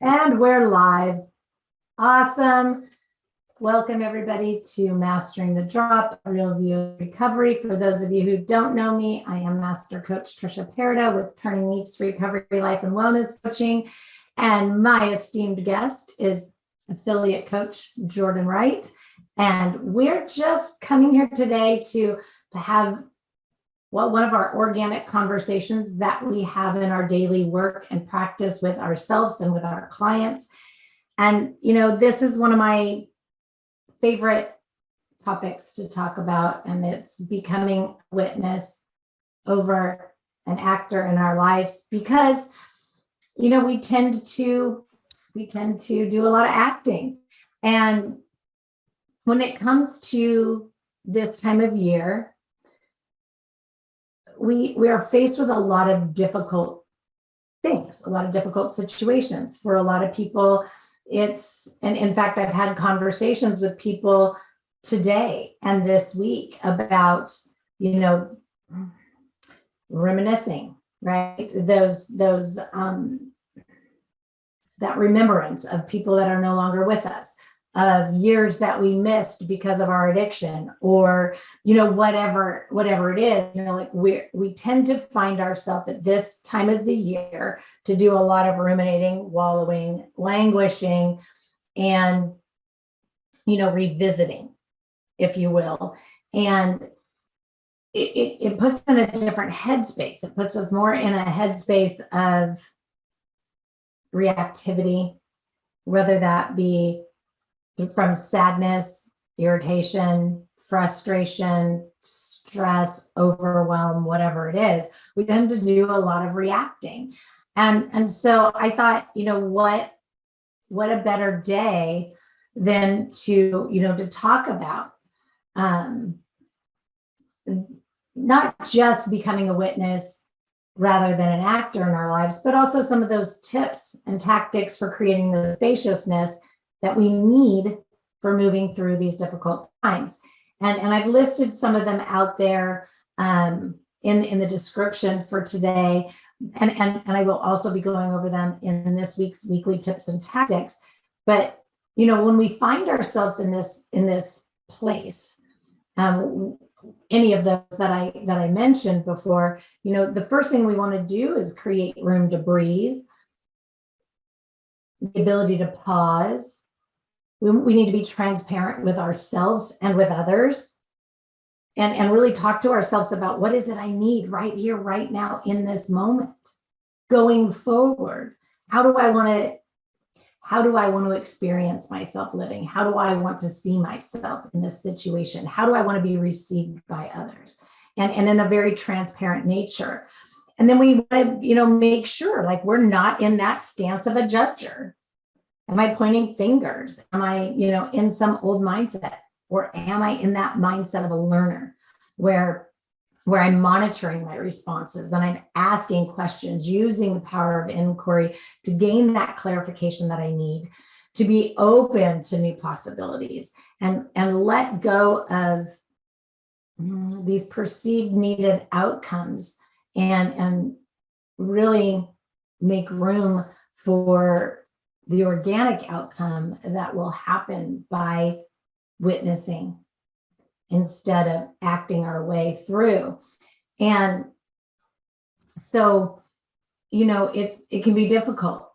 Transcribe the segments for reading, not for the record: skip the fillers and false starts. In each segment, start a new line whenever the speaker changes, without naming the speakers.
And we're live. Awesome. Welcome everybody to Mastering the Drop, a Real View of Recovery. For those of you who don't know me, I am Master Coach Tricia Parido with Turning Leafs Recovery, Life and Wellness Coaching. And my esteemed guest is affiliate coach Jordan WRIGHT. And we're just coming here today to have one of our organic conversations that we have in our daily work and practice with ourselves and with our clients. And, this is one of my favorite topics to talk about, and it's becoming a witness over an actor in our lives, because, we tend to do a lot of acting. And when it comes to this time of year, we are faced with a lot of difficult things, a lot of difficult situations. For a lot of people, and in fact, I've had conversations with people today and this week about, reminiscing, right? That remembrance of people that are no longer with us, of years that we missed because of our addiction, or, whatever it is, we tend to find ourselves at this time of the year to do a lot of ruminating, wallowing, languishing, and, revisiting, if you will. And it puts us in a different headspace. It puts us more in a headspace of reactivity, whether that be from sadness, irritation, frustration, stress, overwhelm, whatever it is. We tend to do a lot of reacting. And so I thought, what a better day than to talk about not just becoming a witness rather than an actor in our lives, but also some of those tips and tactics for creating the spaciousness that we need for moving through these difficult times. And I've listed some of them out there in the description for today. And I will also be going over them in this week's weekly tips and tactics. But, when we find ourselves in this place, any of those that I mentioned before, the first thing we want to do is create room to breathe, the ability to pause. We need to be transparent with ourselves and with others, and really talk to ourselves about what is it I need right here, right now, in this moment, going forward. How do I want to experience myself living? How do I want to see myself in this situation? How do I want to be received by others? And in a very transparent nature. And then we want to, make sure we're not in that stance of a judger. Am I pointing fingers? Am I, in some old mindset? Or am I in that mindset of a learner where I'm monitoring my responses and I'm asking questions, using the power of inquiry to gain that clarification that I need, to be open to new possibilities, and let go of these perceived needed outcomes, and really make room for the organic outcome that will happen by witnessing instead of acting our way through. And so, it can be difficult.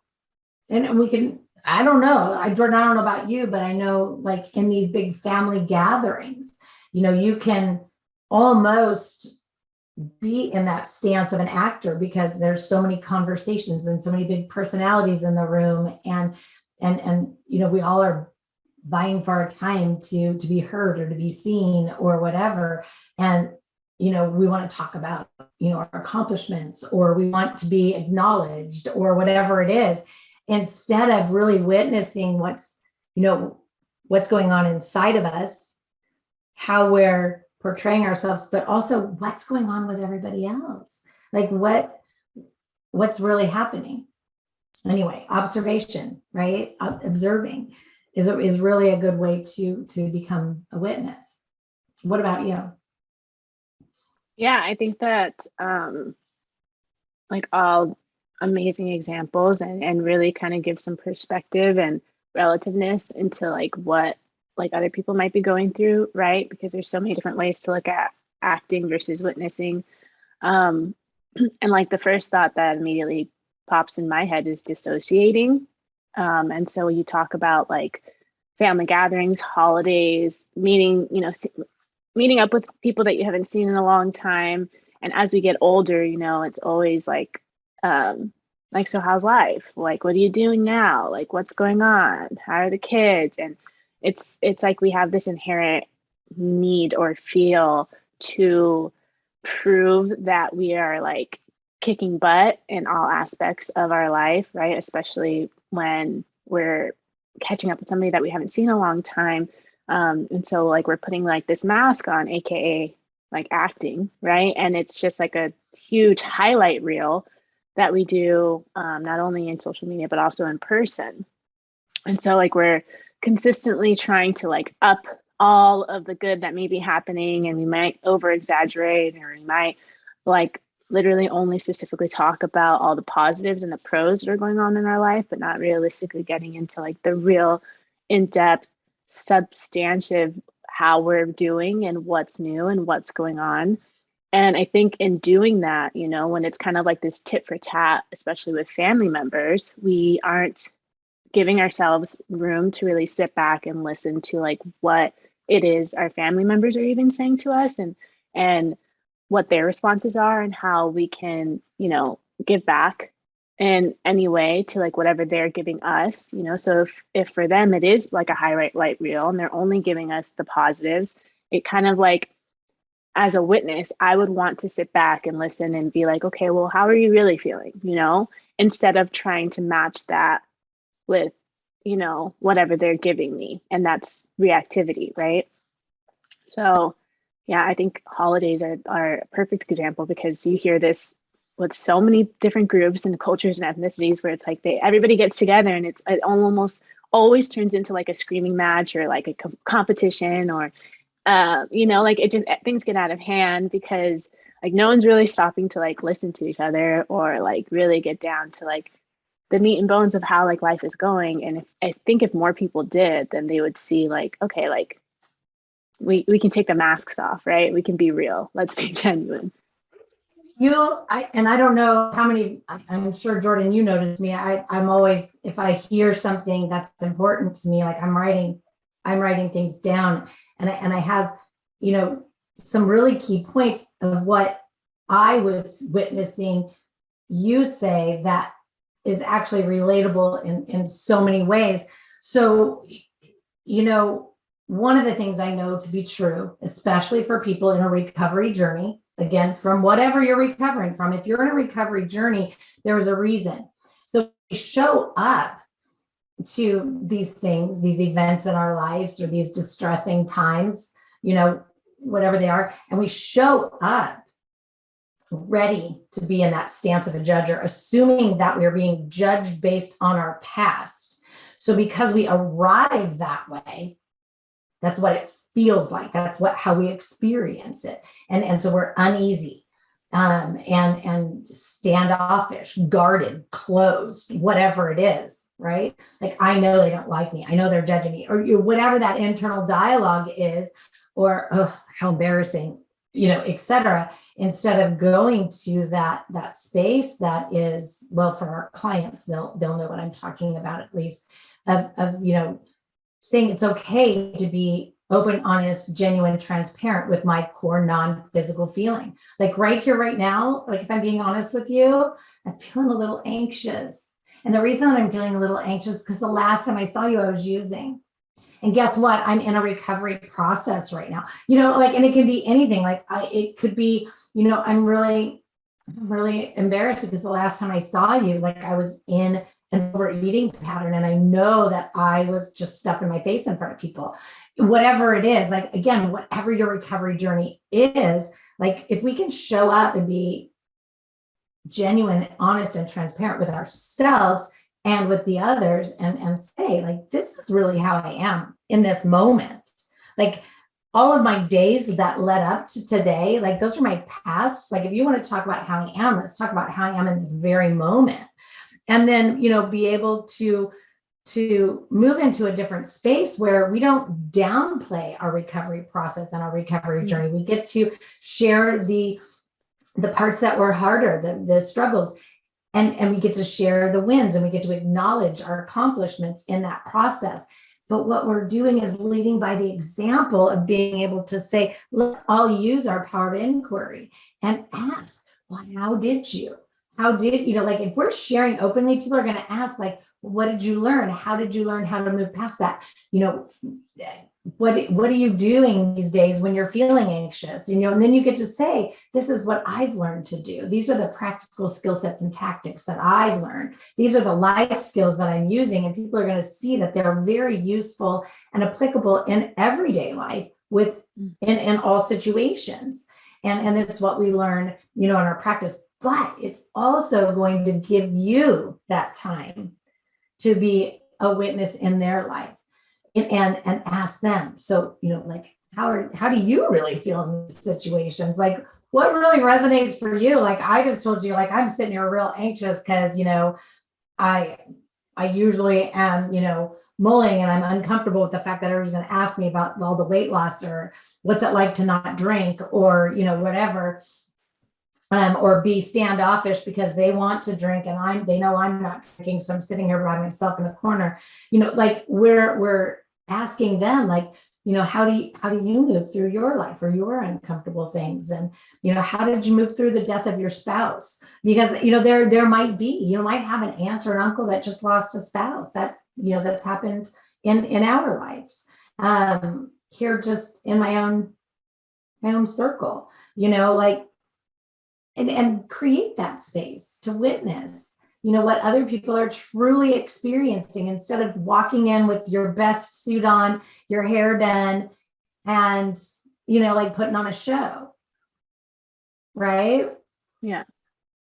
And we can, I don't know, Jordan, I don't know about you, but I know in these big family gatherings, you can almost be in that stance of an actor because there's so many conversations and so many big personalities in the room, and we all are vying for our time to be heard or to be seen or whatever. And we want to talk about our accomplishments, or we want to be acknowledged, or whatever it is, instead of really witnessing what's going on inside of us, how we're portraying ourselves, but also what's going on with everybody else. What's really happening. Anyway, observation, right? Observing is really a good way to become a witness. What about you?
Yeah, I think that amazing examples and really kind of give some perspective and relativeness into like what like other people might be going through, right? Because there's so many different ways to look at acting versus witnessing. And like the first thought that immediately pops in my head is dissociating. And so you talk about like family gatherings, holidays, meeting, you know, meeting up with people that you haven't seen in a long time. And as we get older, you know, it's always like, so how's life? Like, what are you doing now? Like, what's going on? How are the kids? And it's like we have this inherent need or feel to prove that we are like kicking butt in all aspects of our life, right? Especially when we're catching up with somebody that we haven't seen in a long time. And so like we're putting like this mask on, AKA like acting, right? And it's just like a huge highlight reel that we do not only in social media, but also in person. And so like we're consistently trying to like up all of the good that may be happening, and we might over exaggerate, or we might like literally only specifically talk about all the positives and the pros that are going on in our life, but not realistically getting into like the real in-depth, substantive how we're doing and what's new and what's going on. And I think in doing that, you know, when it's kind of like this tit for tat, especially with family members, we aren't giving ourselves room to really sit back and listen to like what it is our family members are even saying to us, and what their responses are, and how we can, you know, give back in any way to like whatever they're giving us, you know. So if for them it is like a highlight reel and they're only giving us the positives, it kind of like, as a witness, I would want to sit back and listen and be like, okay, well, how are you really feeling? You know, instead of trying to match that with, you know, whatever they're giving me. And that's reactivity, right? So yeah, I think holidays are a perfect example, because you hear this with so many different groups and cultures and ethnicities, where it's like everybody gets together and it almost always turns into like a screaming match or like a competition, or you know, like it just, things get out of hand because like no one's really stopping to like listen to each other or like really get down to like the meat and bones of how like life is going. And I think if more people did, then they would see like, okay, like we can take the masks off, right? We can be real. Let's be genuine.
I don't know how many, I'm sure Jordan, you noticed me. I'm always, if I hear something that's important to me, like I'm writing things down, and I have, you know, some really key points of what I was witnessing you say that is actually relatable in so many ways. So, you know, one of the things I know to be true, especially for people in a recovery journey, again, from whatever you're recovering from, if you're in a recovery journey, there is a reason. So we show up to these things, these events in our lives, or these distressing times, you know, whatever they are, and we show up ready to be in that stance of a judger, assuming that we're being judged based on our past. So because we arrive that way, that's what it feels like. That's how we experience it. And so we're uneasy, and standoffish, guarded, closed, whatever it is, right? Like, I know they don't like me. I know they're judging me, or whatever that internal dialogue is, or, oh, how embarrassing, you know, et cetera. Instead of going to that space that is, well, for our clients, they'll know what I'm talking about, at least, of you know, saying it's okay to be open, honest, genuine, transparent with my core non-physical feeling. Like right here, right now, like if I'm being honest with you, I'm feeling a little anxious. And the reason that I'm feeling a little anxious because the last time I saw you, I was using. And guess what? I'm in a recovery process right now. You know, like, and it can be anything. Like it could be, you know, I'm really embarrassed because the last time I saw you, like I was in an overeating pattern, and I know that I was just stuffing my face in front of people. Whatever it is, like, again, whatever your recovery journey is, like if we can show up and be genuine, honest, and transparent with ourselves and with the others, and say, like, this is really how I am in this moment. Like all of my days that led up to today, like those are my pasts. Like if you want to talk about how I am, let's talk about how I am in this very moment. and then, be able to move into a different space where we don't downplay our recovery process and our recovery journey. We get to share the parts that were harder, the struggles, and we get to share the wins, and we get to acknowledge our accomplishments in that process. But what we're doing is leading by the example of being able to say, let's all use our power of inquiry and ask, well, how did you? Like if we're sharing openly, people are going to ask, like, what did you learn? How did you learn how to move past that? What are you doing these days when you're feeling anxious? And then you get to say, this is what I've learned to do. These are the practical skill sets and tactics that I've learned. These are the life skills that I'm using. And people are going to see that they're very useful and applicable in everyday life in all situations. And it's what we learn, in our practice. But it's also going to give you that time to be a witness in their life. And ask them. So, like, how do you really feel in these situations? Like, what really resonates for you? Like, I just told you, like, I'm sitting here real anxious because, I usually am, mulling, and I'm uncomfortable with the fact that everyone's going to ask me about all the weight loss, or what's it like to not drink, or, whatever, or be standoffish because they want to drink and they know I'm not drinking. So I'm sitting here by myself in the corner, like we're asking them, like, how do you move through your life or your uncomfortable things? And, how did you move through the death of your spouse? Because, there might be, you might have an aunt or an uncle that just lost a spouse that, that's happened in our lives, here, just in my own circle, like, and create that space to witness, what other people are truly experiencing, instead of walking in with your best suit on, your hair done, and, like putting on a show. Right?
Yeah.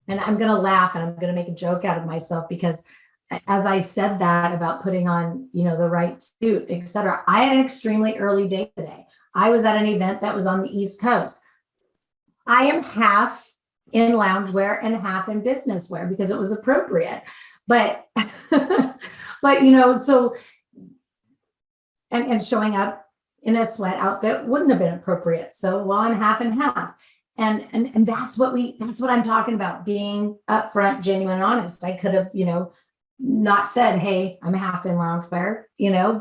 And I'm going to laugh and I'm going to make a joke out of myself, because as I said that about putting on, the right suit, etc., I had an extremely early day today. I was at an event that was on the East Coast. I am half in loungewear and half in business wear because it was appropriate. But, so, and showing up in a sweat outfit wouldn't have been appropriate. So, well, I'm half and half. And that's what I'm talking about, being upfront, genuine, and honest. I could have, not said, hey, I'm half in loungewear,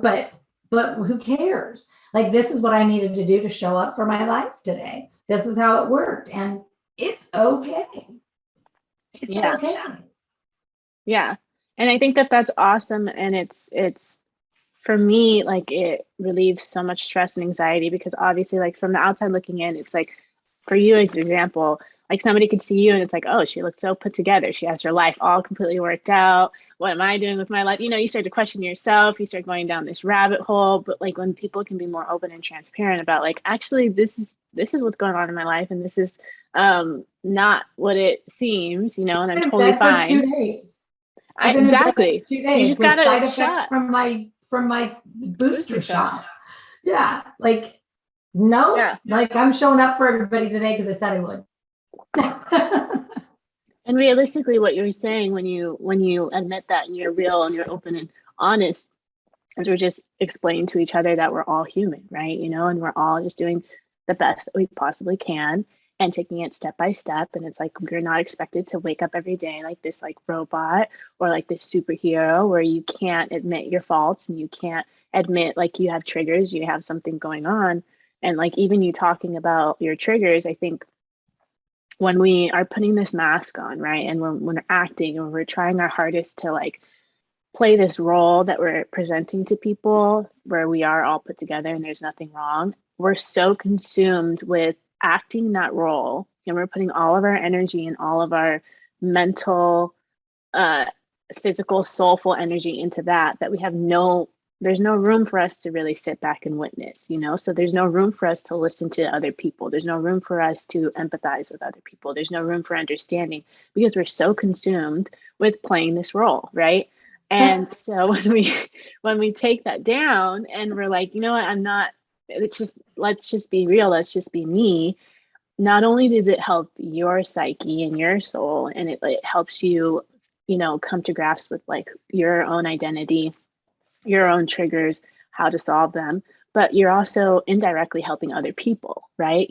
but who cares? Like, this is what I needed to do to show up for my life today. This is how it worked. And it's okay. It's okay.
Yeah. And I think that that's awesome. And it's for me, like, it relieves so much stress and anxiety, because obviously, like, from the outside looking in, it's like, for you as example, like, somebody could see you and it's like, oh, she looks so put together. She has her life all completely worked out. What am I doing with my life? You start to question yourself. You start going down this rabbit hole. But, like, when people can be more open and transparent about, like, actually, this is what's going on in my life, and this is not what it seems, and I'm totally fine.
For 2 days.
Exactly.
2 days.
You just got
side
a
effects
shot
from my booster shot. Yeah, like, no,
Yeah.
like, I'm showing up for everybody today because I said I would.
And realistically, what you're saying when you admit that, and you're real and you're open and honest, is we're just explaining to each other that we're all human, right? And we're all just doing the best that we possibly can and taking it step by step. And it's like, you're not expected to wake up every day like this, like, robot or like this superhero where you can't admit your faults and you can't admit, like, you have triggers, you have something going on. And, like, even you talking about your triggers, I think when we are putting this mask on, right, and when we're acting and we're trying our hardest to, like, play this role that we're presenting to people where we are all put together and there's nothing wrong, we're so consumed with acting that role, and we're putting all of our energy and all of our mental, physical, soulful energy into that we have there's no room for us to really sit back and witness, so there's no room for us to listen to other people. There's no room for us to empathize with other people. There's no room for understanding, because we're so consumed with playing this role, right? And so when we take that down and we're like, you know what, let's just be real. Let's just be me. Not only does it help your psyche and your soul, and it helps you come to grasp with like your own identity, your own triggers, how to solve them, but you're also indirectly helping other people, right?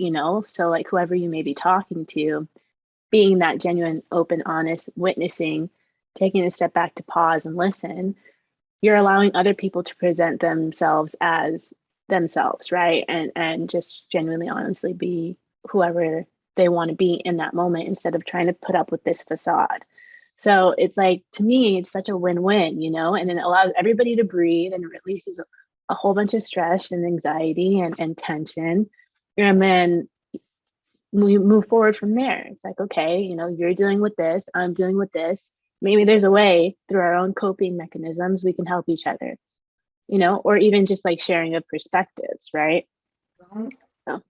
So like whoever you may be talking to, being that genuine, open, honest, witnessing, taking a step back to pause and listen, you're allowing other people to present themselves as themselves, right? And just genuinely, honestly be whoever they want to be in that moment instead of trying to put up with this facade. So it's like, to me, it's such a win-win, and then it allows everybody to breathe and releases a whole bunch of stress and anxiety and tension. And then we move forward from there. It's like, okay, you're dealing with this, I'm dealing with this. Maybe there's a way through our own coping mechanisms we can help each other, or even just like sharing of perspectives, right?
Right.
So,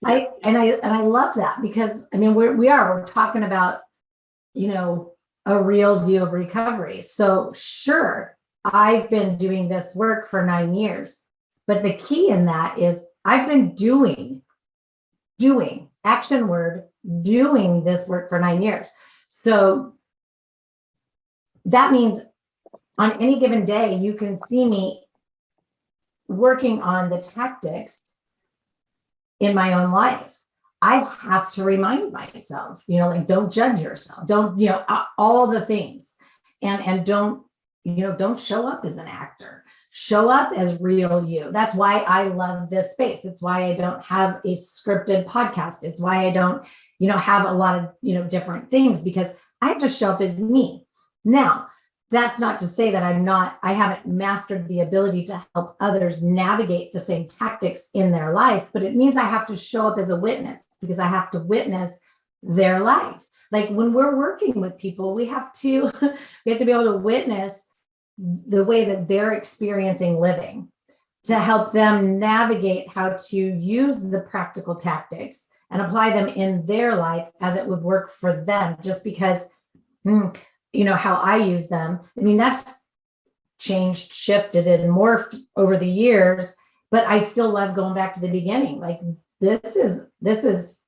yeah. I love that, because I mean we're talking about, a real view of recovery. So sure, I've been doing this work for 9 years, but the key in that is I've been doing action word, doing this work for 9 years. So that means on any given day, you can see me working on the tactics in my own life. I have to remind myself, like, don't judge yourself, don't, all the things, and don't show up as an actor, show up as real you. That's why I love this space. It's why I don't have a scripted podcast. It's why I don't, have a lot of, different things, because I have to show up as me. Now, that's not to say that I haven't mastered the ability to help others navigate the same tactics in their life, but it means I have to show up as a witness, because I have to witness their life. Like when we're working with people, we have to be able to witness the way that they're experiencing living, to help them navigate how to use the practical tactics and apply them in their life as it would work for them. Just because how I use them, I mean, that's changed, shifted, and morphed over the years, but I still love going back to the beginning. Like this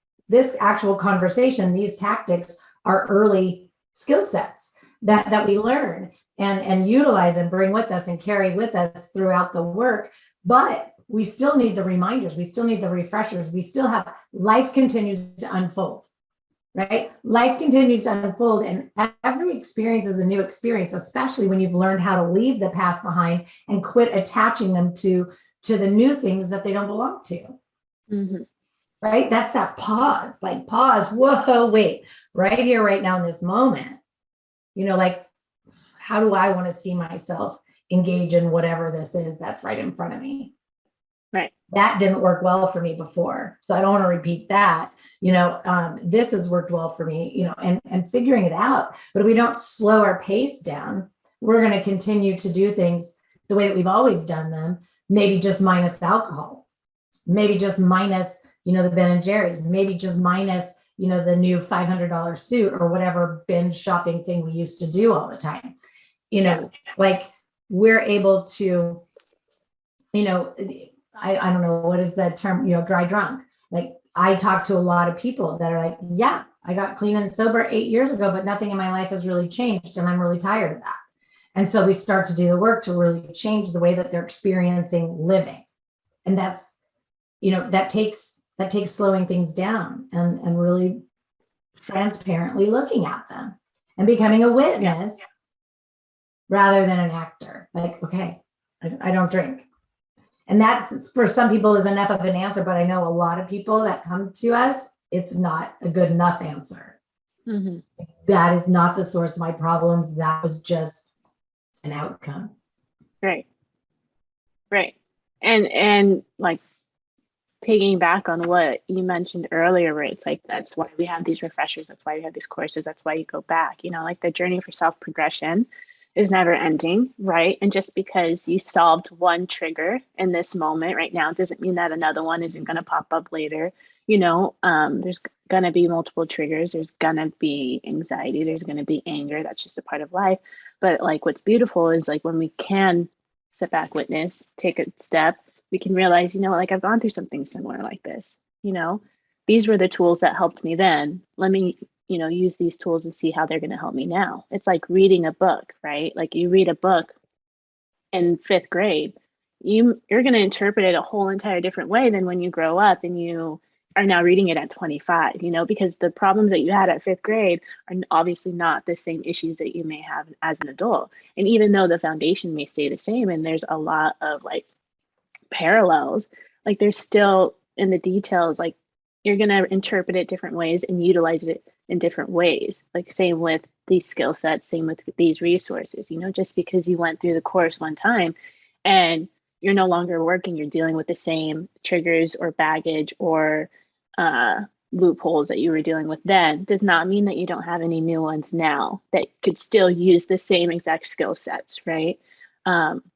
actual conversation, these tactics are early skill sets that we learn and utilize and bring with us and carry with us throughout the work. But we still need the reminders, we still need the refreshers, we still have, life continues to unfold. Right? Life continues to unfold, and every experience is a new experience, especially when you've learned how to leave the past behind and quit attaching them to the new things that they don't belong to.
mm-hmm.
Right? That's that pause, like pause. Whoa, wait, right here, right now in this moment, like, how do I want to see myself engage in whatever this is that's right in front of me?
Right.
That didn't work well for me before, so I don't want to repeat that. This has worked well for me, and figuring it out. But if we don't slow our pace down, we're going to continue to do things the way that we've always done them, maybe just minus alcohol, maybe just minus, the Ben and Jerry's, maybe just minus, the new $500 suit or whatever binge shopping thing we used to do all the time. Like we're able to, I don't know, what is that term, dry drunk. Like I talk to a lot of people that are like, yeah, I got clean and sober 8 years ago, but nothing in my life has really changed. And I'm really tired of that. And so we start to do the work to really change the way that they're experiencing living. And that's, that takes slowing things down and really transparently looking at them and becoming a witness rather than an actor. Like, okay, I don't drink. And that's, for some people, is enough of an answer, but I know a lot of people that come to us, it's not a good enough answer.
Mm-hmm.
That is not the source of my problems. That was just an outcome.
Right. And like piggying back on what you mentioned earlier, where it's like, that's why we have these refreshers, that's why we have these courses, that's why you go back, like the journey for self-progression is never ending, right? And just because you solved one trigger in this moment right now doesn't mean that another one isn't going to pop up later. There's going to be multiple triggers. There's going to be anxiety. There's going to be anger. That's just a part of life. But like, what's beautiful is like when we can sit back, witness, take a step, we can realize, like I've gone through something similar like this, these were the tools that helped me then. Let me use these tools and see how they're going to help me now. It's like reading a book, right? Like you read a book in 5th grade, you're going to interpret it a whole entire different way than when you grow up and you are now reading it at 25, because the problems that you had at 5th grade are obviously not the same issues that you may have as an adult. And even though the foundation may stay the same and there's a lot of like parallels, like there's still in the details, like you're going to interpret it different ways and utilize it in different ways. Like same with these skill sets, same with these resources, just because you went through the course one time and you're no longer working, you're dealing with the same triggers or baggage or loopholes that you were dealing with then, does not mean that you don't have any new ones now that could still use the same exact skill sets, right?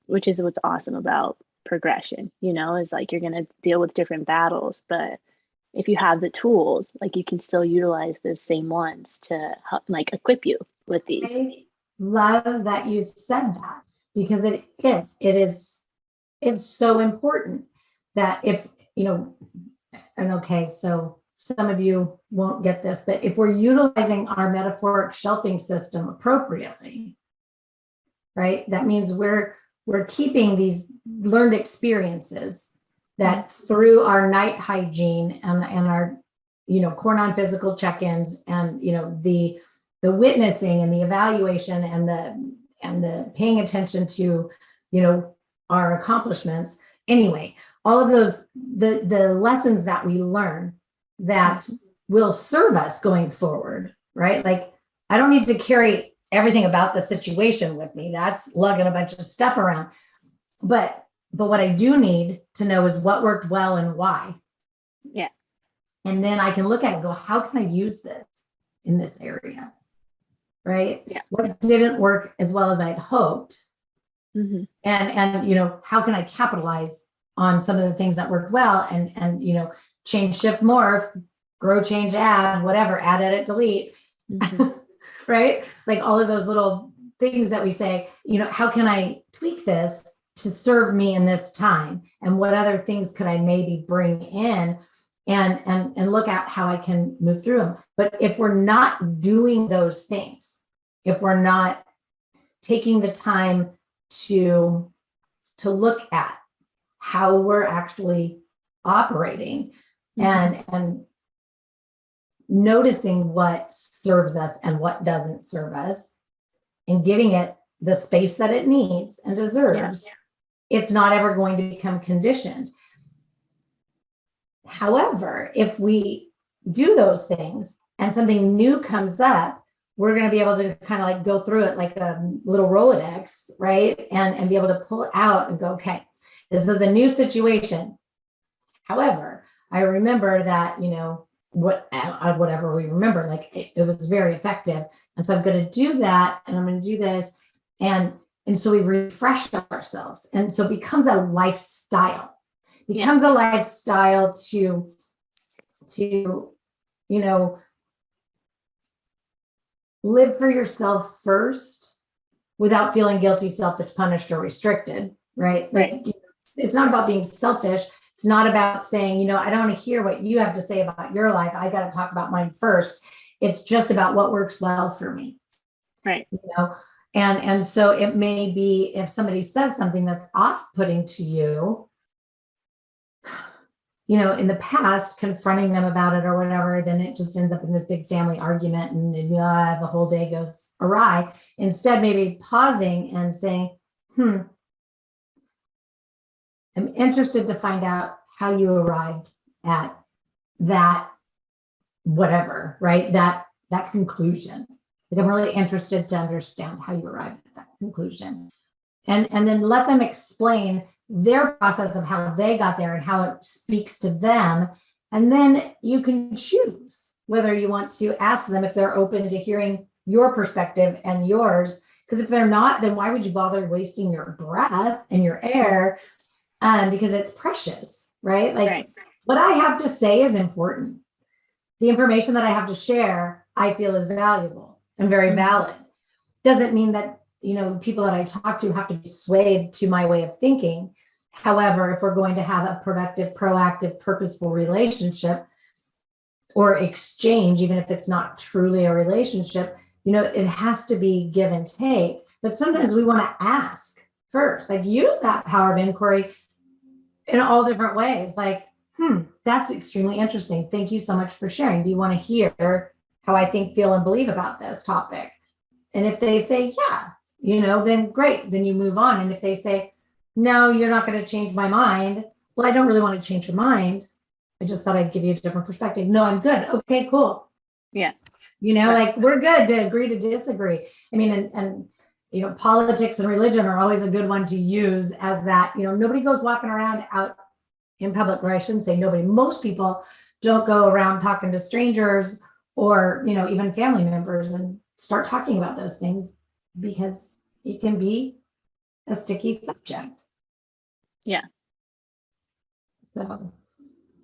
Which is what's awesome about progression, is like you're going to deal with different battles, but if you have the tools, like you can still utilize the same ones to help, like equip you with these.
I love that you said that, because it's so important that if, and okay, so some of you won't get this, but if we're utilizing our metaphoric shelving system appropriately, right, that means we're keeping these learned experiences that through our night hygiene and our, core non-physical check-ins and, the witnessing and the evaluation and the paying attention to, our accomplishments. Anyway, all of those, the lessons that we learn that will serve us going forward, right? Like I don't need to carry everything about the situation with me. That's lugging a bunch of stuff around. But what I do need to know is what worked well and why.
Yeah. And
then I can look at it and go, how can I use this in this area? Right?
Yeah.
What didn't work as well as I'd hoped?
Mm-hmm.
And how can I capitalize on some of the things that worked well and change, shift, morph, grow, change, add, whatever, add, edit, delete. Mm-hmm. Right? Like all of those little things that we say, how can I tweak this to serve me in this time? And what other things could I maybe bring in and look at how I can move through them. But if we're not doing those things, if we're not taking the time to look at how we're actually operating and noticing what serves us and what doesn't serve us and giving it the space that it needs and deserves, it's not ever going to become conditioned. However, if we do those things and something new comes up, we're going to be able to kind of like go through it like a little Rolodex, right? And be able to pull it out and go, okay, this is a new situation. However, I remember that, whatever we remember, like it was very effective. And so I'm going to do that and I'm going to do this. And so we refresh ourselves. And so it becomes a lifestyle. It becomes a lifestyle to live for yourself first without feeling guilty, selfish, punished, or restricted, right? Like it's not about being selfish. It's not about saying, I don't want to hear what you have to say about your life. I got to talk about mine first. It's just about what works well for me.
Right.
And so it may be if somebody says something that's off-putting to you, in the past, confronting them about it or whatever, then it just ends up in this big family argument and the whole day goes awry. Instead, maybe pausing and saying, I'm interested to find out how you arrived at that, whatever, right? That conclusion. Like I'm really interested to understand how you arrived at that conclusion. And then let them explain their process of how they got there and how it speaks to them. And then you can choose whether you want to ask them if they're open to hearing your perspective and yours. Because if they're not, then why would you bother wasting your breath and your air? Because it's precious, right? Like what I have to say is important. The information that I have to share, I feel is valuable and very valid. Doesn't mean that, people that I talk to have to be swayed to my way of thinking. However, if we're going to have a productive, proactive, purposeful relationship, or exchange, even if it's not truly a relationship, it has to be give and take. But sometimes we want to ask first, like use that power of inquiry in all different ways. Like, that's extremely interesting. Thank you so much for sharing. Do you want to hear how I think, feel, and believe about this topic? And if they say, yeah, then great, then you move on. And if they say, no, you're not going to change my mind. Well, I don't really want to change your mind. I just thought I'd give you a different perspective. No, I'm good. Okay, cool.
Yeah.
Like we're good to agree to disagree. I mean, and politics and religion are always a good one to use as that, nobody goes walking around out in public, or I shouldn't say nobody, most people don't go around talking to strangers or, even family members and start talking about those things because it can be a sticky subject.
Yeah.
So.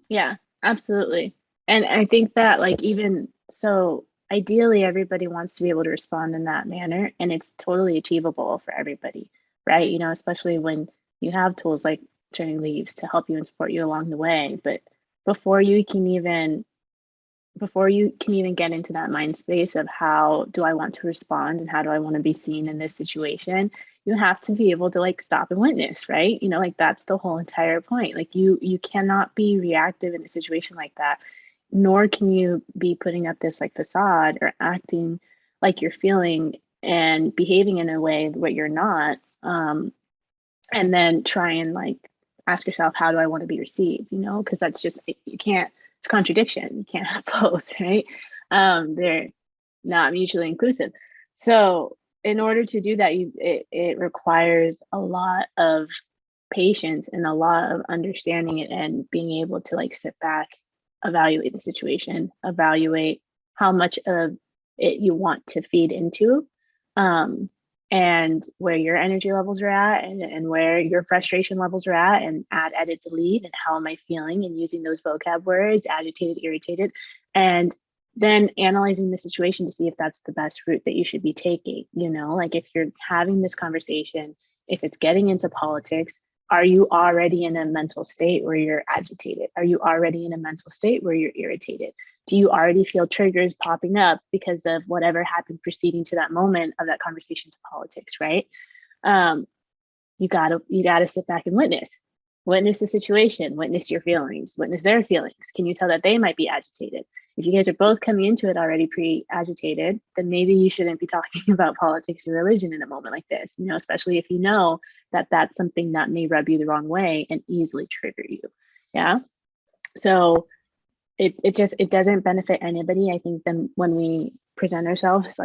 Yeah, absolutely. And I think that even so, ideally everybody wants to be able to respond in that manner, and it's totally achievable for everybody, right? Especially when you have tools like turning leaves to help you and support you along the way. But before you can even get into that mind space of how do I want to respond and how do I want to be seen in this situation, you have to be able to stop and witness, right? That's the whole entire point. You cannot be reactive in a situation like that, nor can you be putting up this facade or acting like you're feeling and behaving in a way where you're not, and then try and ask yourself, how do I want to be received? Because that's just, you can't, it's contradiction. You can't have both, right? They're not mutually inclusive. So in order to do that, it requires a lot of patience and a lot of understanding it and being able to sit back, evaluate the situation, evaluate how much of it you want to feed into, and where your energy levels are at and where your frustration levels are at, and add, edit, delete, and how am I feeling, and using those vocab words, agitated, irritated, and then analyzing the situation to see if that's the best route that you should be taking. If you're having this conversation, if it's getting into politics, are you already in a mental state where you're agitated? Are you already in a mental state where you're irritated? Do you already feel triggers popping up because of whatever happened preceding to that moment of that conversation to politics, right? You gotta sit back and witness the situation, witness your feelings, witness their feelings. Can you tell that they might be agitated? If you guys are both coming into it already pre-agitated, then maybe you shouldn't be talking about politics or religion in a moment like this, especially if you know that that's something that may rub you the wrong way and easily trigger you. Yeah. So it doesn't benefit anybody. I think then when we present ourselves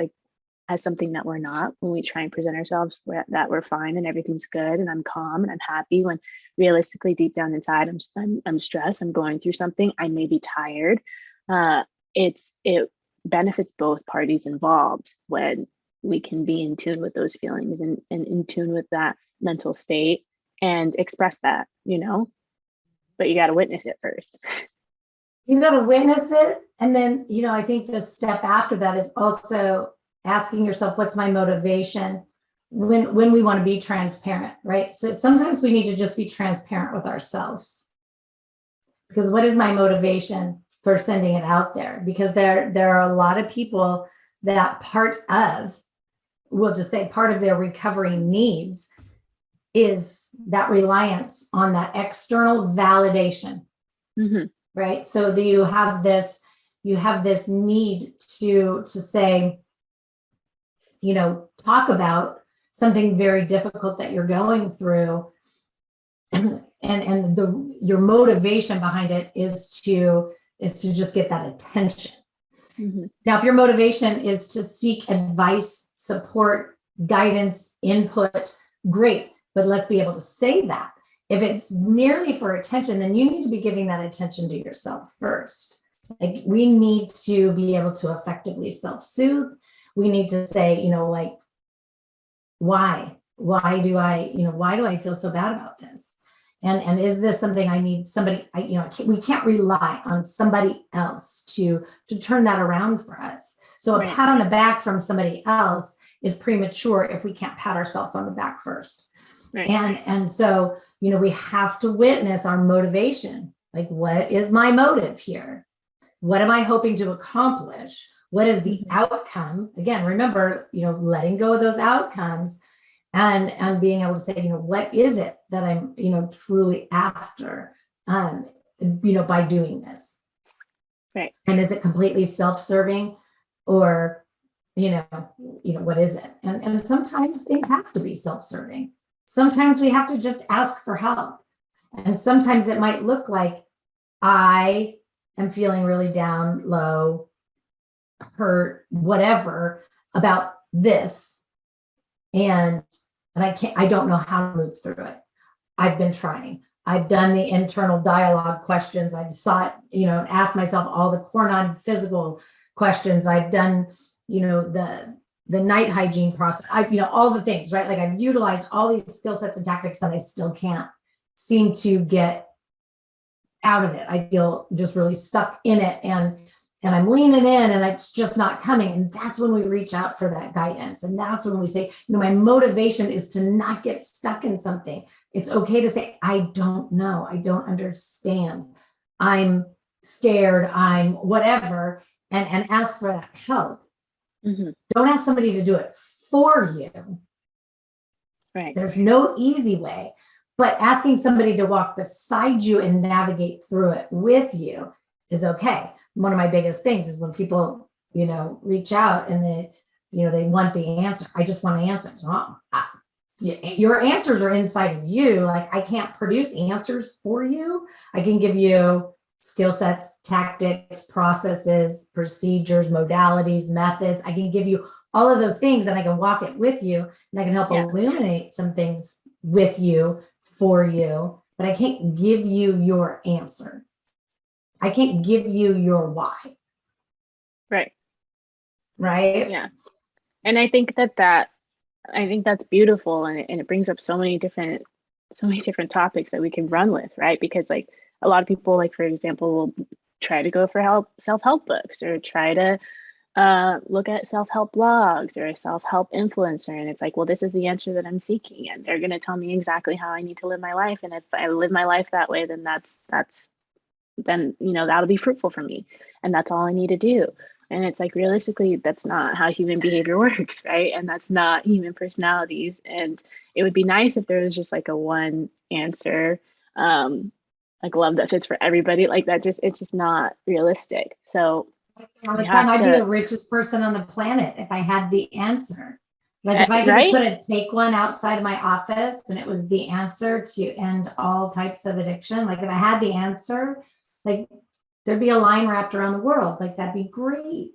as something that we're not, when we try and present ourselves that we're fine and everything's good and I'm calm and I'm happy, when realistically deep down inside I'm stressed, I'm going through something, I may be tired. It benefits both parties involved when we can be in tune with those feelings and in tune with that mental state and express that, but you got to witness it first.
You got to witness it. And then, I think the step after that is also asking yourself, what's my motivation when we want to be transparent, right? So sometimes we need to just be transparent with ourselves, because what is my motivation for sending it out there? Because there are a lot of people that we'll just say part of their recovery needs is that reliance on that external validation. Mm-hmm. Right. So you have this need to say, talk about something very difficult that you're going through. And your motivation behind it is to just get that attention. Mm-hmm. Now, if your motivation is to seek advice, support, guidance, input, great. But let's be able to say that. If it's merely for attention, then you need to be giving that attention to yourself first. We need to be able to effectively self-soothe. We need to say, why do I feel so bad about this? And is this something I need somebody, we can't rely on somebody else to turn that around for us. So a pat on the back from somebody else is premature if we can't pat ourselves on the back first. Right. And so, we have to witness our motivation. What is my motive here? What am I hoping to accomplish? What is the outcome? Again, remember, letting go of those outcomes and being able to say, what is it that I'm, truly after, by doing this?
Right.
And is it completely self-serving, or, what is it? And sometimes things have to be self-serving. Sometimes we have to just ask for help. And sometimes it might look like, I am feeling really down, low, hurt, whatever about this. And I don't know how to move through it. I've been trying. I've done the internal dialogue questions. I've sought, asked myself all the core non-physical questions. I've done, the night hygiene process. All the things, right? Like, I've utilized all these skill sets and tactics, and I still can't seem to get out of it. I feel just really stuck in it, and I'm leaning in, and it's just not coming. And that's when we reach out for that guidance. And that's when we say, my motivation is to not get stuck in something. It's okay to say, I don't know. I don't understand. I'm scared. I'm whatever, and ask for that help. Don't ask somebody to do it for you.
Right.
There's no easy way, but asking somebody to walk beside you and navigate through it with you is okay. One of my biggest things is when people, reach out and they want the answer. I just want answers. Your answers are inside of you. Like, I can't produce answers for you. I can give you skill sets, tactics, processes, procedures, modalities, methods. I can give you all of those things, and I can walk it with you, and I can help illuminate some things with you, for you, but I can't give you your answer. I can't give you your why.
Right.
Right.
Yeah. And I think that's beautiful. And it brings up so many different topics that we can run with, right? Because, like, a lot of people, like, for example, will try to go for self-help books, or try to look at self-help blogs, or a self-help influencer. And it's like, well, this is the answer that I'm seeking, and they're going to tell me exactly how I need to live my life. And if I live my life that way, then then, that'll be fruitful for me. And that's all I need to do. And it's like, realistically, that's not how human behavior works, right? And that's not human personalities. And it would be nice if there was just like a one answer, like love that fits for everybody. Like, it's just not realistic. So
all the time, I'd be the richest person on the planet if I had the answer. Like, if I could just take one outside of my office and it was the answer to end all types of addiction. Like, if I had the answer, like, there'd be a line wrapped around the world. Like, that'd be great.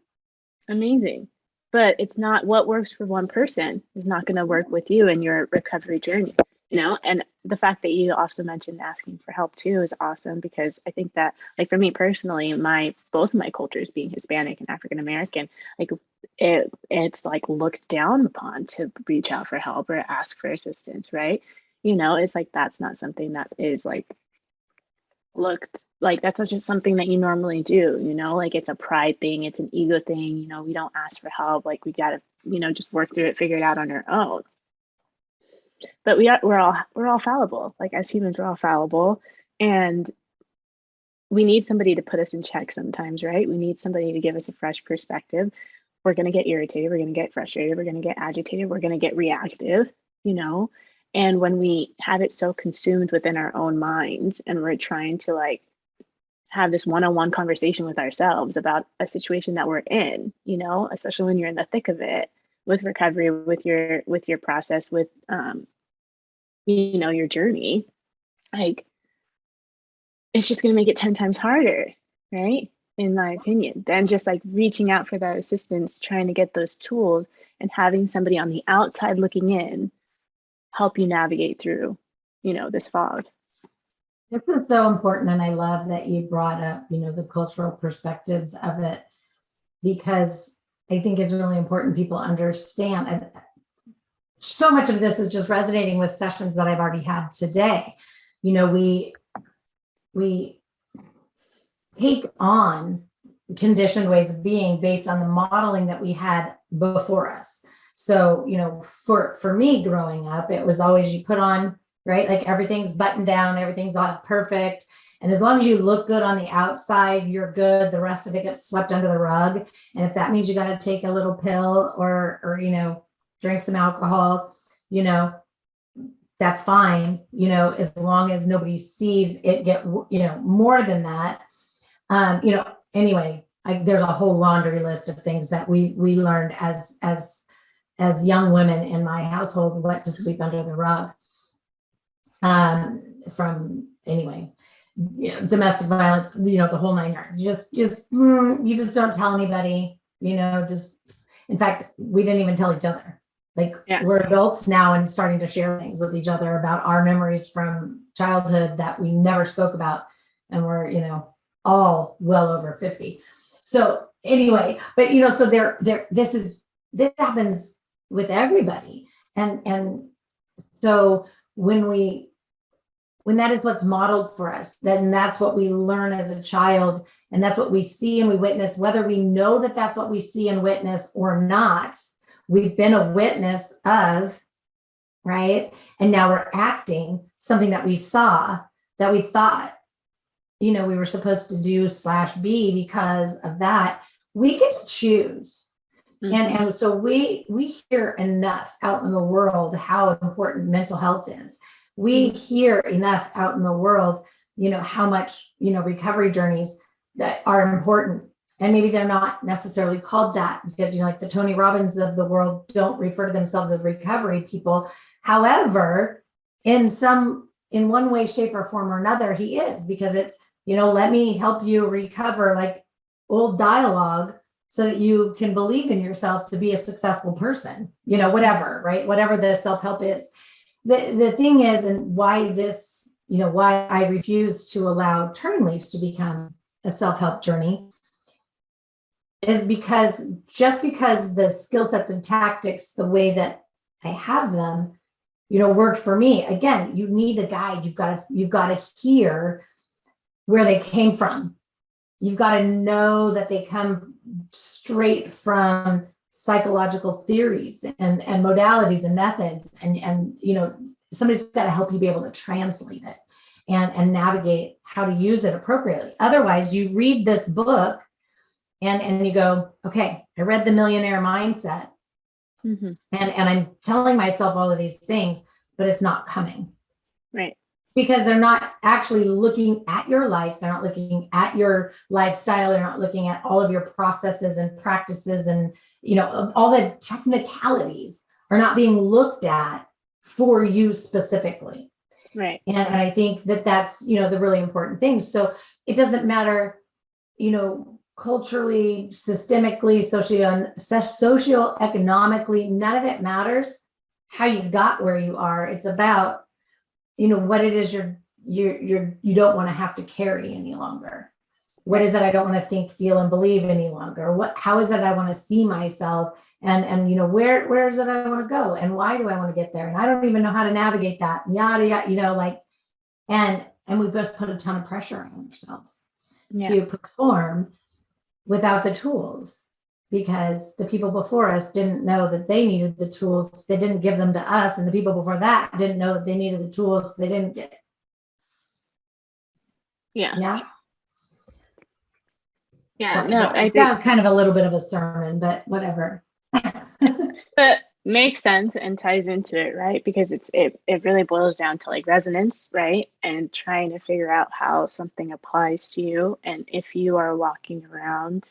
Amazing. But it's not what works for one person is not going to work with you in your recovery journey, and the fact that you also mentioned asking for help too is awesome, because I think that, like, for me personally, both of my cultures, being Hispanic and African American, like, it's like looked down upon to reach out for help or ask for assistance, right? It's like, that's not something that is like looked like, that's not just something that you normally do, like, it's a pride thing, it's an ego thing, we don't ask for help, like, we gotta, just work through it, figure it out on our own. But we're all fallible. Like, as humans, we're all fallible, and we need somebody to put us in check sometimes, right? We need somebody to give us a fresh perspective. We're going to get irritated, we're going to get frustrated, we're going to get agitated, we're going to get reactive, and when we have it so consumed within our own minds, and we're trying to, like, have this one-on-one conversation with ourselves about a situation that we're in, especially when you're in the thick of it, with recovery, with your process, with your journey, like, it's just going to make it 10 times harder, right, in my opinion, than just, like, reaching out for that assistance, trying to get those tools, and having somebody on the outside looking in help you navigate through this fog.
This is so important, and I love that you brought up the cultural perspectives of it, because I think it's really important people understand. And so much of this is just resonating with sessions that I've already had today. We take on conditioned ways of being based on the modeling that we had before us. So, for me growing up, it was always, you put on, right, like, everything's buttoned down, everything's all perfect. And as long as you look good on the outside, you're good. The rest of it gets swept under the rug. And if that means you got to take a little pill or, drink some alcohol, that's fine, as long as nobody sees it get, more than that. Anyway, there's a whole laundry list of things that we learned as young women in my household, what to sweep under the rug. From anyway, domestic violence, the whole 9 yards. You just don't tell anybody, in fact, we didn't even tell each other. We're adults now and starting to share things with each other about our memories from childhood that we never spoke about. And we're, all well over 50. So anyway, but, so this happens with everybody. And so when that is what's modeled for us, then that's what we learn as a child. And that's what we see and we witness, whether we know that that's what we see and witness or not. We've been a witness of, right? And now we're acting something that we saw, that we thought, we were supposed to do /be because of that. We get to choose. Mm-hmm. And so we hear enough out in the world how important mental health is. We hear enough out in the world, how much, recovery journeys that are important. And maybe they're not necessarily called that because, like the Tony Robbins of the world don't refer to themselves as recovery people. However, in one way, shape, or form or another, he is, because it's, let me help you recover, like old dialogue, so that you can believe in yourself to be a successful person, whatever, right? Whatever the self-help is. The thing is, and why this, why I refuse to allow Turning Leaves to become a self-help journey is because the skill sets and tactics, the way that I have them, worked for me. Again, you need a guide. You've got to hear where they came from. You've got to know that they come straight from psychological theories and modalities and methods. And somebody's got to help you be able to translate it and navigate how to use it appropriately. Otherwise, you read this book and you go, okay, I read The Millionaire Mindset. Mm-hmm. And I'm telling myself all of these things, but it's not coming.
Right.
Because they're not actually looking at your life. They're not looking at your lifestyle. They're not looking at all of your processes and practices and, all the technicalities are not being looked at for you specifically.
Right.
And I think that's, the really important thing. So it doesn't matter, culturally, systemically, socioeconomically, none of it matters how you got where you are. It's about, what it is you don't want to have to carry any longer. What is it I don't want to think, feel, and believe any longer? How is it I want to see myself? And where is it I want to go? And why do I want to get there? And I don't even know how to navigate that. Yada, yada, and we just put a ton of pressure on ourselves to perform without the tools, because the people before us didn't know that they needed the tools. They didn't give them to us. And the people before that didn't know that they needed the tools. They didn't get it.
Yeah.
Well,
no, I think
that was kind of a little bit of a sermon, but whatever.
But makes sense and ties into it, right? Because it really boils down to resonance, right? And trying to figure out how something applies to you. And if you are walking around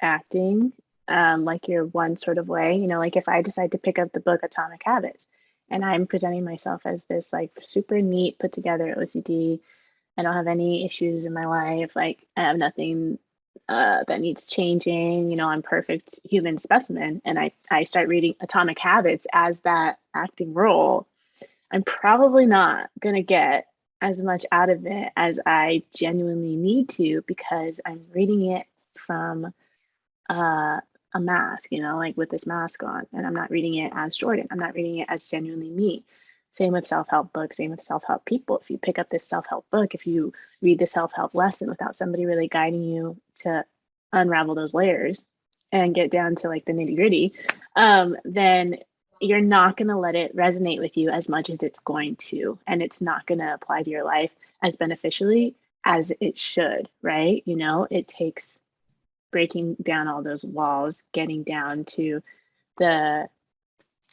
acting like you're one sort of way, if I decide to pick up the book Atomic Habits and I'm presenting myself as this super neat, put together OCD, I don't have any issues in my life, I have nothing that needs changing, I'm perfect human specimen, and I start reading Atomic Habits as that acting role, I'm probably not going to get as much out of it as I genuinely need to, because I'm reading it from a mask, with this mask on, and I'm not reading it as Jordan. I'm not reading it as genuinely me. Same with self-help books, same with self-help people. If you pick up this self-help book, if you read the self-help lesson without somebody really guiding you to unravel those layers and get down to the nitty-gritty, then you're not going to let it resonate with you as much as it's going to, and it's not going to apply to your life as beneficially as it should, right? You know, it takes breaking down all those walls, getting down to the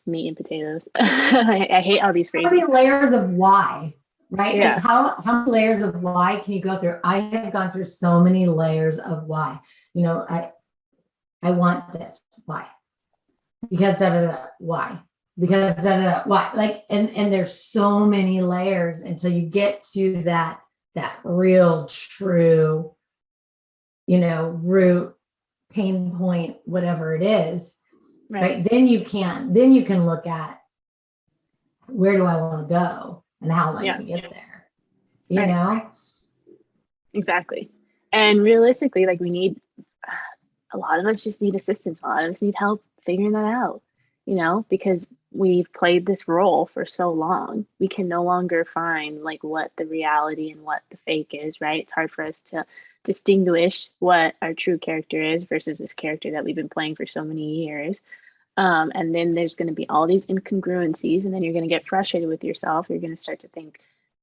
meat and potatoes. I hate all these
How
phrases.
many layers of why, right? Like
Yeah.
how many layers of why can you go through? I have gone through so many layers of why. You know, I want this. Why? Because da da da. Why? Because da da da. Why? Like, and there's so many layers until you get to that real true, you know, root pain point, whatever it is, right? Then you can look at where do I want to go and how am I going to get there, you know?
Exactly. And realistically, like we need, a lot of us just need assistance. A lot of us need help figuring that out, you know, because we've played this role for so long. We can no longer find like what the reality and what the fake is, right? It's hard for us to distinguish what our true character is versus this character that we've been playing for so many years. And then there's going to be all these incongruencies, and then you're going to get frustrated with yourself. You're going to start to think,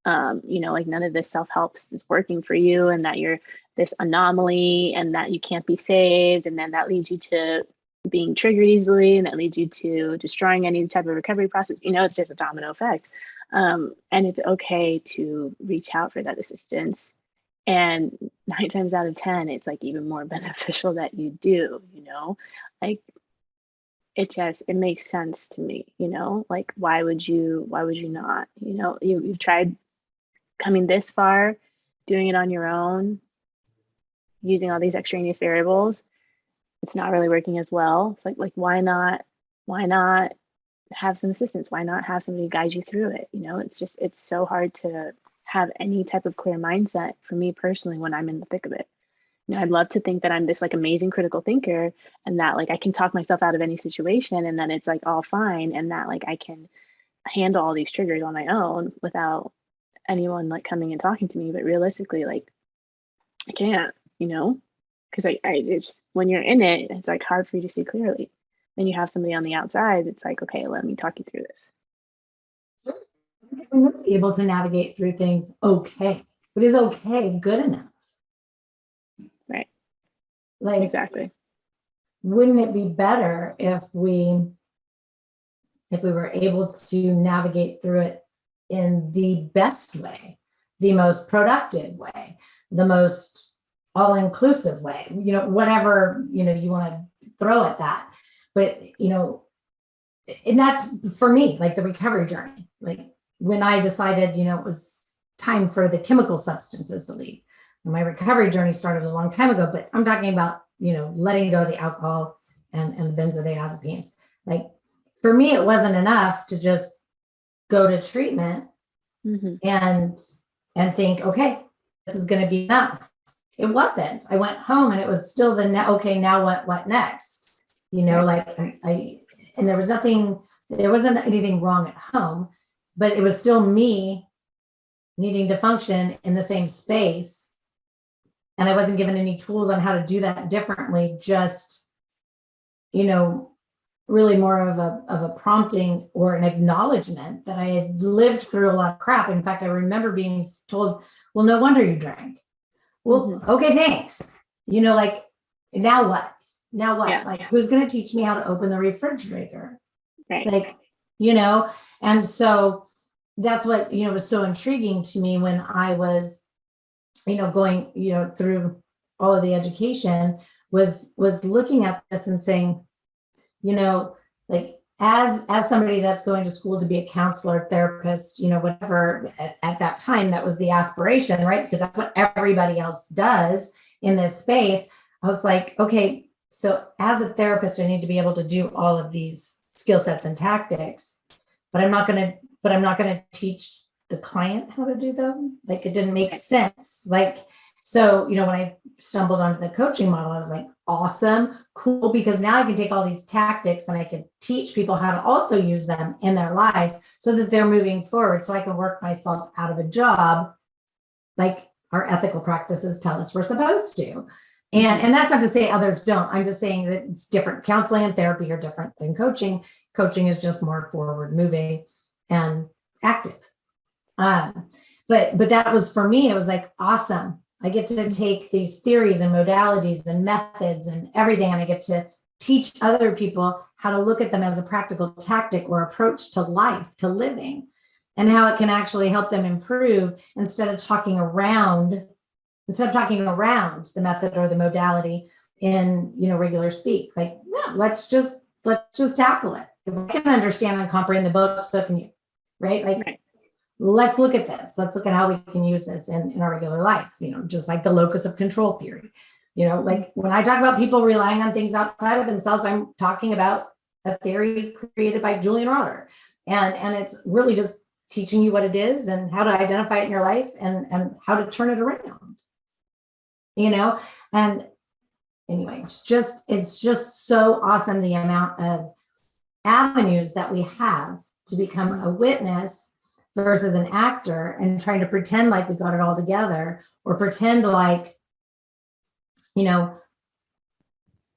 you know, like none of this self-help is working for you, and that you're this anomaly, and that you can't be saved. And then that leads you to being triggered easily, and that leads you to destroying any type of recovery process. You know, it's just a domino effect. And it's okay to reach out for that assistance. And 9 times out of 10, it's like even more beneficial that you do, you know, like it makes sense to me, you know, like why would you not, you know, you've tried coming this far, doing it on your own, using all these extraneous variables, it's not really working as well. It's like why not have some assistance? Why not have somebody guide you through it? You know, it's so hard to have any type of clear mindset for me personally when I'm in the thick of it. You know, I'd love to think that I'm this like amazing critical thinker, and that like I can talk myself out of any situation, and then it's like all fine, and that like I can handle all these triggers on my own without anyone like coming and talking to me. But realistically, like I can't, you know, because I it's when you're in it, it's like hard for you to see clearly. Then you have somebody on the outside. It's like, okay, let me talk you through this.
We're able to navigate through things okay, but is okay good enough?
Right.
Like,
Exactly.
wouldn't it be better if we were able to navigate through it in the best way, the most productive way, the most all-inclusive way, you know, whatever, you know, you want to throw at that. But, you know, and that's for me, like the recovery journey. Like when I decided, you know, it was time for the chemical substances to leave. My recovery journey started a long time ago, but I'm talking about, you know, letting go of the alcohol and the benzodiazepines. Like for me, it wasn't enough to just go to treatment and think, okay, this is going to be enough. It wasn't. I went home and it was still okay, now what next? You know, like and there wasn't anything wrong at home, but it was still me needing to function in the same space. And I wasn't given any tools on how to do that differently, just, you know, really more of a prompting or an acknowledgement that I had lived through a lot of crap. In fact, I remember being told, well, no wonder you drank. Well, okay, thanks. You know, like, now what? Now what?
Yeah.
Like, who's going to teach me how to open the refrigerator?
Right.
Like, you know, and so that's what, you know, was so intriguing to me when I was, you know, going, you know, through all of the education was looking at this and saying, you know, like as somebody that's going to school to be a counselor, therapist, you know, whatever, at that time, that was the aspiration, right? Because that's what everybody else does in this space. I was like, okay, so as a therapist, I need to be able to do all of these skill sets and tactics, but I'm not going to teach the client how to do them. Like, it didn't make sense. Like, so, you know, when I stumbled onto the coaching model, I was like, awesome, cool, because now I can take all these tactics and I can teach people how to also use them in their lives so that they're moving forward. So I can work myself out of a job like our ethical practices tell us we're supposed to. And that's not to say others don't. I'm just saying that it's different. Counseling and therapy are different than coaching. Coaching is just more forward moving and active. but that was for me, it was like, awesome. I get to take these theories and modalities and methods and everything, and I get to teach other people how to look at them as a practical tactic or approach to life, to living, and how it can actually help them improve instead of talking around the method or the modality in, regular speak. Like, no, let's just tackle it. If I can understand and comprehend the book, so can you, right? Like,
Right.
Let's look at this. Let's look at how we can use this in our regular life, just like the locus of control theory. Like when I talk about people relying on things outside of themselves, I'm talking about a theory created by Julian Rotter. And it's really just teaching you what it is and how to identify it in your life and how to turn it around. And anyway, it's just so awesome, the amount of avenues that we have to become a witness versus an actor and trying to pretend like we got it all together, or pretend like,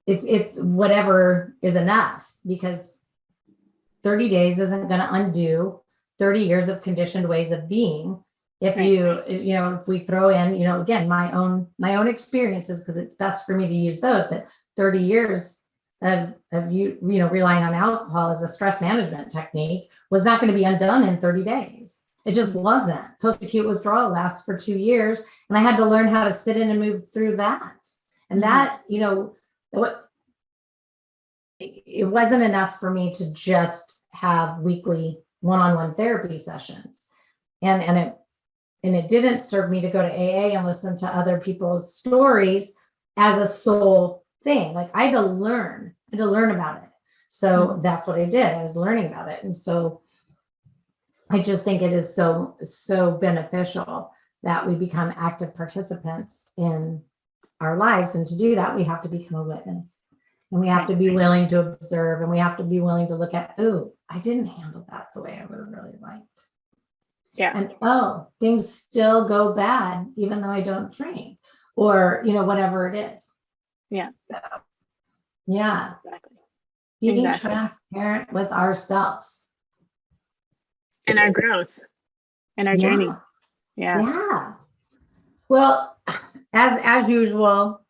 if whatever is enough, because 30 days isn't going to undo 30 years of conditioned ways of being. If if we throw in, again, my own experiences, because it's best for me to use those, but 30 years of relying on alcohol as a stress management technique was not going to be undone in 30 days. It just wasn't. Post-acute withdrawal lasts for 2 years, and I had to learn how to sit in and move through that. And that, it wasn't enough for me to just have weekly one-on-one therapy sessions, and it didn't serve me to go to AA and listen to other people's stories as a sole thing. Like, I had to learn about it. So that's what I did. I was learning about it. And so I just think it is so beneficial that we become active participants in our lives. And to do that, we have to become a witness, and we have to be willing to observe, and we have to be willing to look at, oh, I didn't handle that the way I would have really liked.
Yeah.
And things still go bad, even though I don't drink, or, whatever it is.
Yeah.
So, yeah.
Exactly.
Being transparent with ourselves.
And our growth and our journey. Yeah.
Yeah. Well, as usual,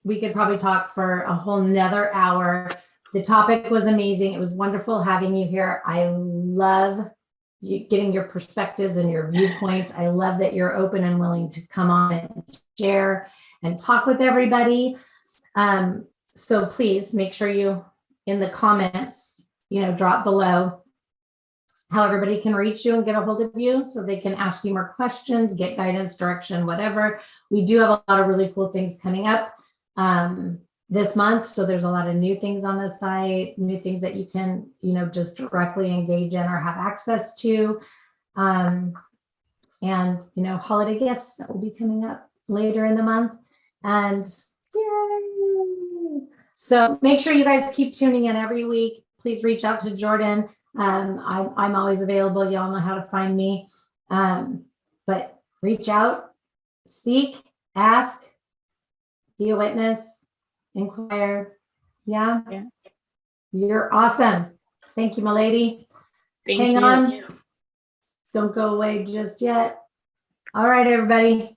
we could probably talk for a whole nother hour. The topic was amazing. It was wonderful having you here. I love getting your perspectives and your viewpoints. I love that you're open and willing to come on and share and talk with everybody. So please make sure you, in the comments, drop below how everybody can reach you and get a hold of you, so they can ask you more questions, get guidance, direction, whatever. We do have a lot of really cool things coming up this month. So there's a lot of new things on the site, new things that you can, just directly engage in or have access to. And, holiday gifts that will be coming up later in the month. And yay! So make sure you guys keep tuning in every week. Please reach out to Jordan. I'm always available. Y'all know how to find me. But reach out, seek, ask, be a witness, inquire. Yeah. You're awesome. Thank you, my lady. Hang on. Don't go away just yet. All right, everybody.